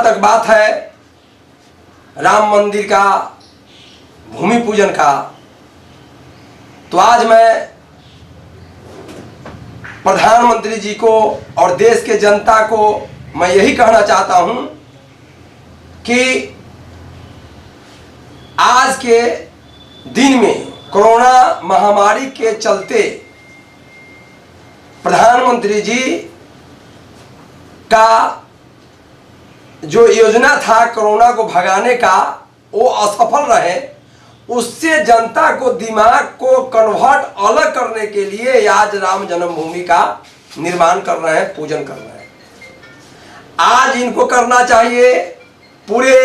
तक बात है राम मंदिर का भूमि पूजन का, तो आज मैं प्रधानमंत्री जी को और देश के जनता को मैं यही कहना चाहता हूं कि आज के दिन में कोरोना महामारी के चलते प्रधानमंत्री जी का जो योजना था कोरोना को भगाने का वो असफल रहे। उससे जनता को दिमाग को कन्वर्ट अलग करने के लिए आज राम जन्मभूमि का निर्माण कर रहे हैं, पूजन कर रहे हैं। आज इनको करना चाहिए पूरे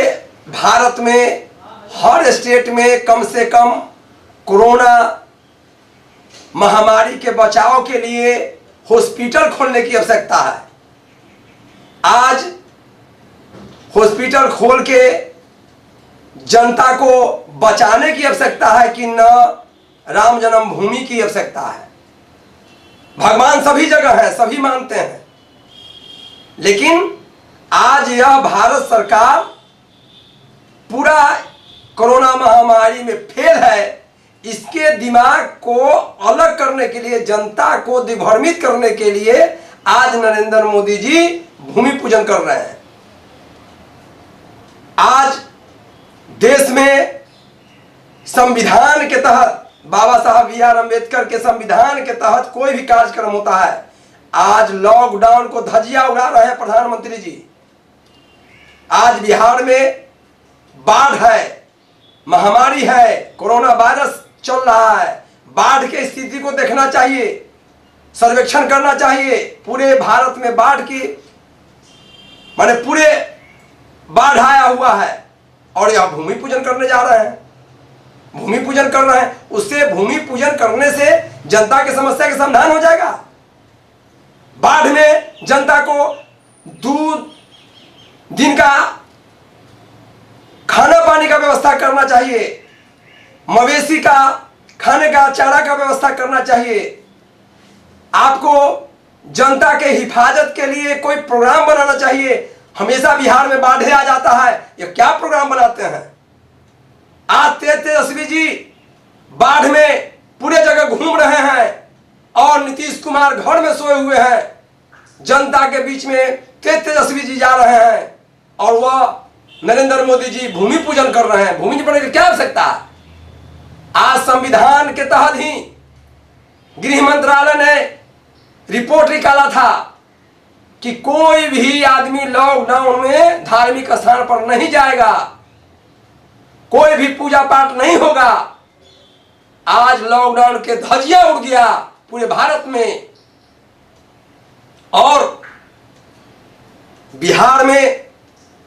भारत में हर स्टेट में कम से कम कोरोना महामारी के बचाव के लिए हॉस्पिटल खोलने की आवश्यकता है। आज हॉस्पिटल खोल के जनता को बचाने की आवश्यकता है कि न राम जन्मभूमि की आवश्यकता है। भगवान सभी जगह है, सभी मानते हैं, लेकिन आज यह भारत सरकार पूरा कोरोना महामारी में फेल है। इसके दिमाग को अलग करने के लिए, जनता को दिग्भ्रमित करने के लिए आज नरेंद्र मोदी जी भूमि पूजन कर रहे हैं। आज देश में संविधान के तहत, बाबा साहब बी.आर. अम्बेडकर के संविधान के तहत कोई भी कार्यक्रम होता है, आज लॉकडाउन को धज्जियां उड़ा रहे हैं प्रधानमंत्री जी। आज बिहार में बाढ़ है, महामारी है, कोरोना वायरस चल रहा है। बाढ़ की स्थिति को देखना चाहिए, सर्वेक्षण करना चाहिए। पूरे भारत में बाढ़ की माने पूरे बाढ़ आया हुआ है और यह भूमि पूजन करने जा रहे हैं, भूमि पूजन कर रहे हैं। उससे भूमि पूजन करने से जनता की समस्या का समाधान हो जाएगा। बाढ़ में जनता को दूध, दिन का खाना पानी का व्यवस्था करना चाहिए, मवेशी का खाने का चारा का व्यवस्था करना चाहिए। आपको जनता के हिफाजत के लिए कोई प्रोग्राम बनाना चाहिए। हमेशा बिहार में बाढ़ आ जाता है, ये क्या प्रोग्राम बनाते हैं? आज तेजस्वी जी बाढ़ में पूरे जगह घूम रहे हैं और नीतीश कुमार घर में सोए हुए हैं। जनता के बीच में तेजस्वी जी जा रहे हैं और वह नरेंद्र मोदी जी भूमि पूजन कर रहे हैं। भूमि पूजन की क्या आवश्यकता है? आज संविधान के तहत ही गृह मंत्रालय ने रिपोर्ट निकाला था कि कोई भी आदमी लॉकडाउन में धार्मिक स्थान पर नहीं जाएगा, कोई भी पूजा पाठ नहीं होगा। आज लॉकडाउन के धज्जियां उड़ गया पूरे भारत में और बिहार में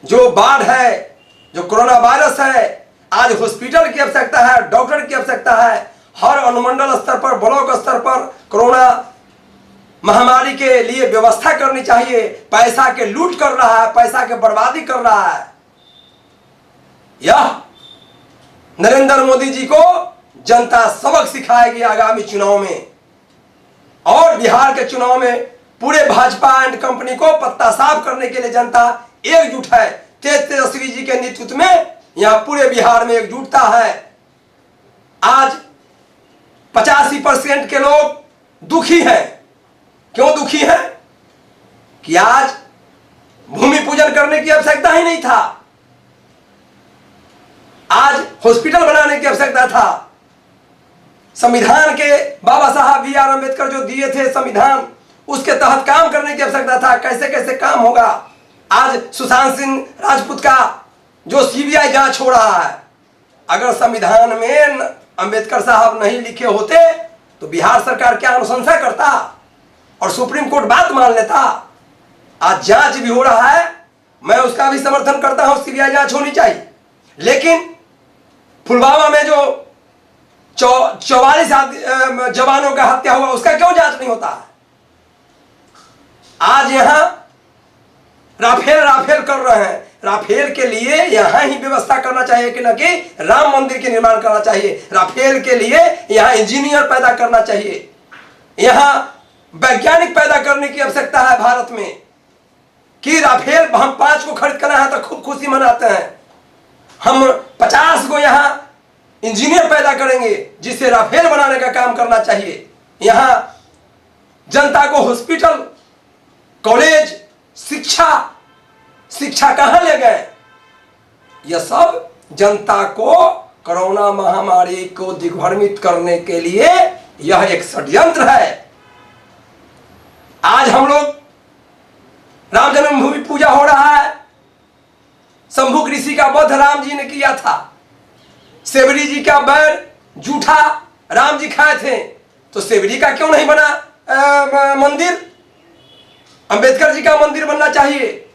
जो बाढ़ है, जो कोरोना वायरस है, आज हॉस्पिटल की आवश्यकता है, डॉक्टर की आवश्यकता है। हर अनुमंडल स्तर पर, ब्लॉक स्तर पर कोरोना महामारी के लिए व्यवस्था करनी चाहिए। पैसा के लूट कर रहा है, पैसा के बर्बादी कर रहा है। यह नरेंद्र मोदी जी को जनता सबक सिखाएगी आगामी चुनाव में। और बिहार के चुनाव में पूरे भाजपा एंड कंपनी को पत्ता साफ करने के लिए जनता एकजुट है। तेजस्वी जी के नेतृत्व में यहां पूरे बिहार में एकजुटता है। आज 85% के लोग दुखी हैं। क्यों दुखी हैं? कि आज भूमि पूजन करने की आवश्यकता ही नहीं था, आज हॉस्पिटल बनाने की आवश्यकता था। संविधान के बाबा साहब बी.आर. अम्बेडकर जो दिए थे संविधान, उसके तहत काम करने की आवश्यकता था। कैसे कैसे काम होगा? आज सुशांत सिंह राजपूत का जो सीबीआई जांच हो रहा है, अगर संविधान में अंबेडकर साहब नहीं लिखे होते तो बिहार सरकार क्या अनुशंसा करता और सुप्रीम कोर्ट बात मान लेता। आज जांच भी हो रहा है, मैं उसका भी समर्थन करता हूं, सीबीआई जांच होनी चाहिए। लेकिन पुलवामा में जो 44 जवानों का हत्या हुआ, उसका क्यों जांच नहीं होता? आज यहां राफेल कर रहे हैं। राफेल के लिए यहां ही व्यवस्था करना चाहिए कि न कि राम मंदिर के निर्माण करना चाहिए। राफेल के लिए यहां इंजीनियर पैदा करना चाहिए, यहां वैज्ञानिक पैदा करने की आवश्यकता है भारत में। कि राफेल हम 5 को खरीद कर आए तो खूब खुशी मनाते हैं, हम 50 को यहाँ इंजीनियर पैदा करेंगे जिससे राफेल बनाने का काम करना चाहिए। यहाँ जनता को हॉस्पिटल, कॉलेज, शिक्षा कहाँ ले गए? यह सब जनता को कोरोना महामारी को दिग्भ्रमित करने के लिए यह एक षड्यंत्र है। आज हम लोग राम जन्मभूमि पूजा हो रहा है, शंभुक ऋषि का वध राम जी ने किया था, सेवरी जी का बैर जूठा राम जी खाए थे, तो सेवरी का क्यों नहीं बना मंदिर? अंबेडकर जी का मंदिर बनना चाहिए,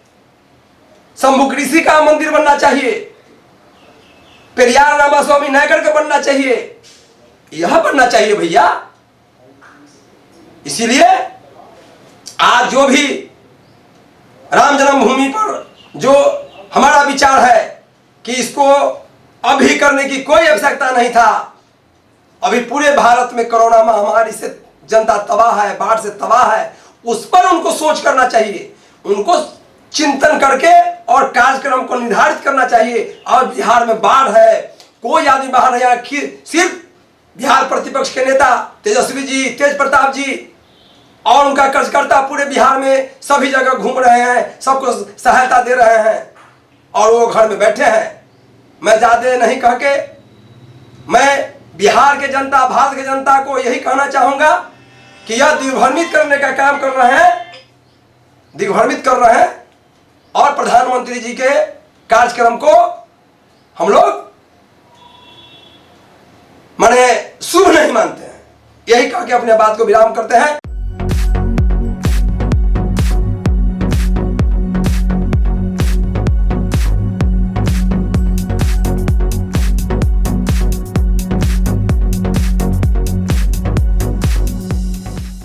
शंभुक ऋषि का मंदिर बनना चाहिए, पेरियार रामास्वामी नायकर का बनना चाहिए, यह बनना चाहिए भैया। इसीलिए आज जो भी राम जन्मभूमि पर जो हमारा विचार है कि इसको अभी करने की कोई आवश्यकता नहीं था, अभी पूरे भारत में कोरोना महामारी से जनता तबाह है, बाढ़ से तबाह है, उस पर उनको सोच करना चाहिए, उनको चिंतन करके और कार्यक्रम को निर्धारित करना चाहिए। और बिहार में बाढ़ है, कोई आदमी बाहर नहीं आया, सिर्फ बिहार प्रतिपक्ष के नेता तेजस्वी जी, तेज प्रताप जी और उनका कार्यकर्ता पूरे बिहार में सभी जगह घूम रहे हैं, सबको सहायता दे रहे हैं और वो घर में बैठे हैं। मैं ज्यादा नहीं कह के मैं बिहार के जनता, भारत के जनता को यही कहना चाहूंगा कि यह दिग्भ्रमित करने का काम कर रहे हैं, दिग्भ्रमित कर रहे हैं और प्रधानमंत्री जी के कार्यक्रम को हम लोग माने शुभ नहीं मानते हैं। यही कह के अपने बात को विराम करते हैं।